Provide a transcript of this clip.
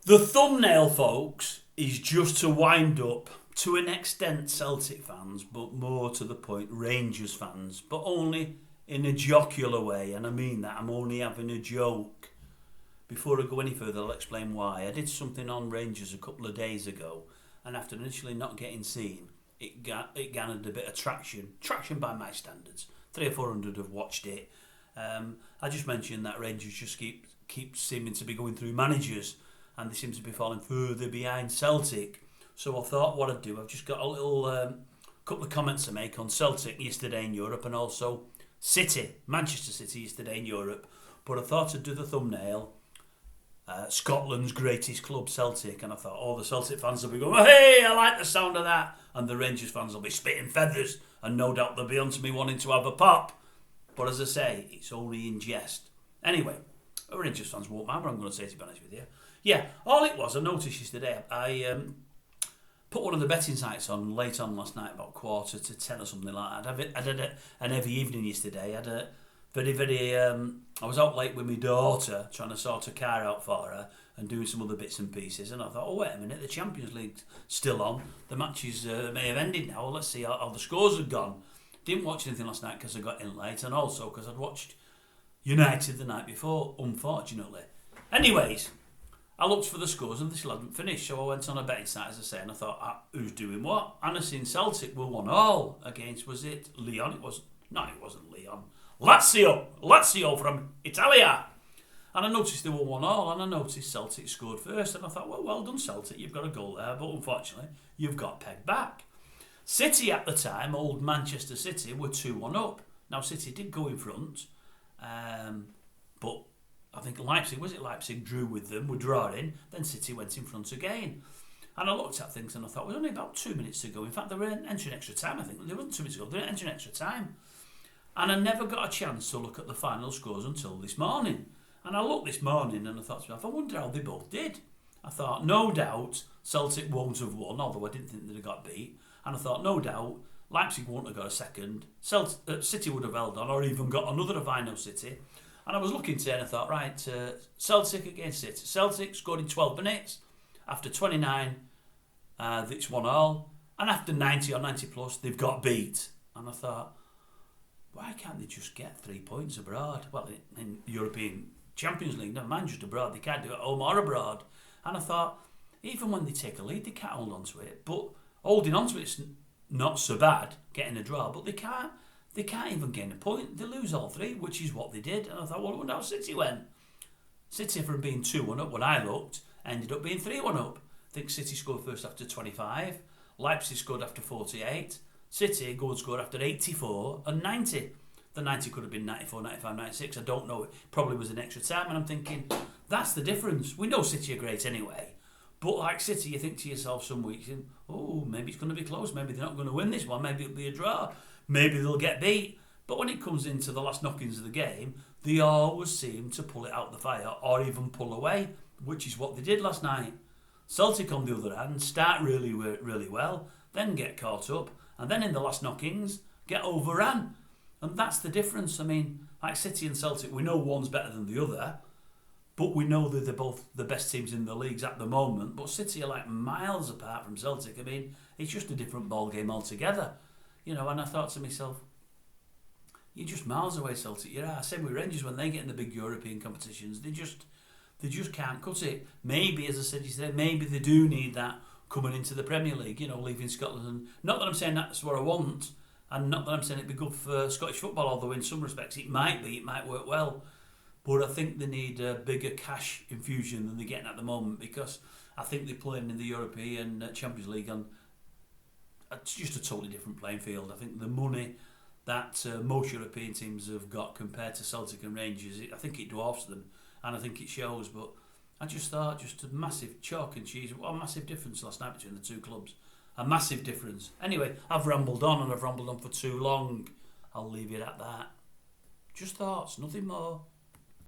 The thumbnail, folks, is just to wind up, to an extent, Celtic fans, but more to the point, Rangers fans, but only in a jocular way, and I mean that, I'm only having a joke. Before I go any further, I'll explain why. I did something on Rangers a couple of days ago, and after initially not getting seen, it garnered a bit of traction by my standards. 300 or 400 have watched it. I just mentioned that Rangers just keep seeming to be going through managers, and they seem to be falling further behind Celtic. So I thought what I'd do, I've just got a little couple of comments to make on Celtic yesterday in Europe, and also City, Manchester City yesterday in Europe. But I thought I'd do the thumbnail, Scotland's greatest club, Celtic, and I thought all the Celtic fans will be going, hey, I like the sound of that, and the Rangers fans will be spitting feathers, and no doubt they'll be on to me wanting to have a pop. But as I say, it's only in jest. Anyway, Rangers fans won't mind what I'm going to say, to be honest with you. Yeah, all it was, I noticed yesterday, I put one of the betting sites on late on last night, about 9:45 or something like that. I did an heavy evening yesterday. I had a very, I was out late with my daughter, trying to sort a car out for her and doing some other bits and pieces. And I thought, oh, wait a minute, the Champions League's still on. The matches may have ended now. Let's see how the scores had gone. Didn't watch anything last night because I got in late, and also because I'd watched United the night before, unfortunately. Anyways, I looked for the scores and they still hadn't finished, so I went on a betting site, as I say, and I thought, who's doing what? And I seen Celtic were 1-1 against, was it Leon? It wasn't Leon. Lazio from Italia. And I noticed they were 1-1, and I noticed Celtic scored first, and I thought, well done Celtic, you've got a goal there, but unfortunately, you've got pegged back. City at the time, old Manchester City, were 2-1 up. Now City did go in front, but I think Leipzig drew with them, were drawing, then City went in front again. And I looked at things and I thought, it was only about 2 minutes to go. In fact, they were entering extra time, I think. There wasn't 2 minutes to go, they were entering extra time. And I never got a chance to look at the final scores until this morning. And I looked this morning and I thought to myself, I wonder how they both did. I thought, no doubt, Celtic won't have won, although I didn't think they'd have got beat. And I thought, no doubt, Leipzig won't have got a second. City would have held on, or even got another if I know City. And I was looking today and I thought, right, Celtic against City. Celtic scored in 12 minutes. After 29, it's 1-1. And after 90 or 90 plus, they've got beat. And I thought, why can't they just get 3 points abroad? Well, in European Champions League, never mind just abroad. They can't do it at home or abroad. And I thought, even when they take a lead, they can't hold on to it. But holding on to it's not so bad, getting a draw. But they can't even gain a point. They lose all three, which is what they did. And I thought, well, I wonder how City went. City, from being 2-1 up when I looked, ended up being 3-1 up. I think City scored first after 25. Leipzig scored after 48. City goal scored after 84 and 90. The 90 could have been 94, 95, 96. I don't know. It probably was an extra time. And I'm thinking, that's the difference. We know City are great anyway. But like City, you think to yourself some weeks, oh, maybe it's going to be close. Maybe they're not going to win this one. Maybe it'll be a draw. Maybe they'll get beat. But when it comes into the last knockings of the game, they always seem to pull it out the fire or even pull away, which is what they did last night. Celtic, on the other hand, start really, really well, then get caught up, and then in the last knockings, get overrun. And that's the difference. I mean, like City and Celtic, we know one's better than the other, but we know that they're both the best teams in the leagues at the moment. But City are like miles apart from Celtic. I mean, it's just a different ball game altogether. And I thought to myself, you're just miles away, Celtic. Same with Rangers when they get in the big European competitions. They just can't cut it. Maybe, as I said yesterday, maybe they do need that coming into the Premier League, leaving Scotland. And not that I'm saying that's what I want, and not that I'm saying it'd be good for Scottish football, although in some respects it might work well. But I think they need a bigger cash infusion than they're getting at the moment, because I think they're playing in the European Champions League and it's just a totally different playing field. I think the money that most European teams have got compared to Celtic and Rangers, I think it dwarfs them, and I think it shows. But I just thought, just a massive chalk and cheese. What a massive difference last night between the two clubs. A massive difference. Anyway, I've rambled on, and I've rambled on for too long. I'll leave it at that. Just thoughts, nothing more.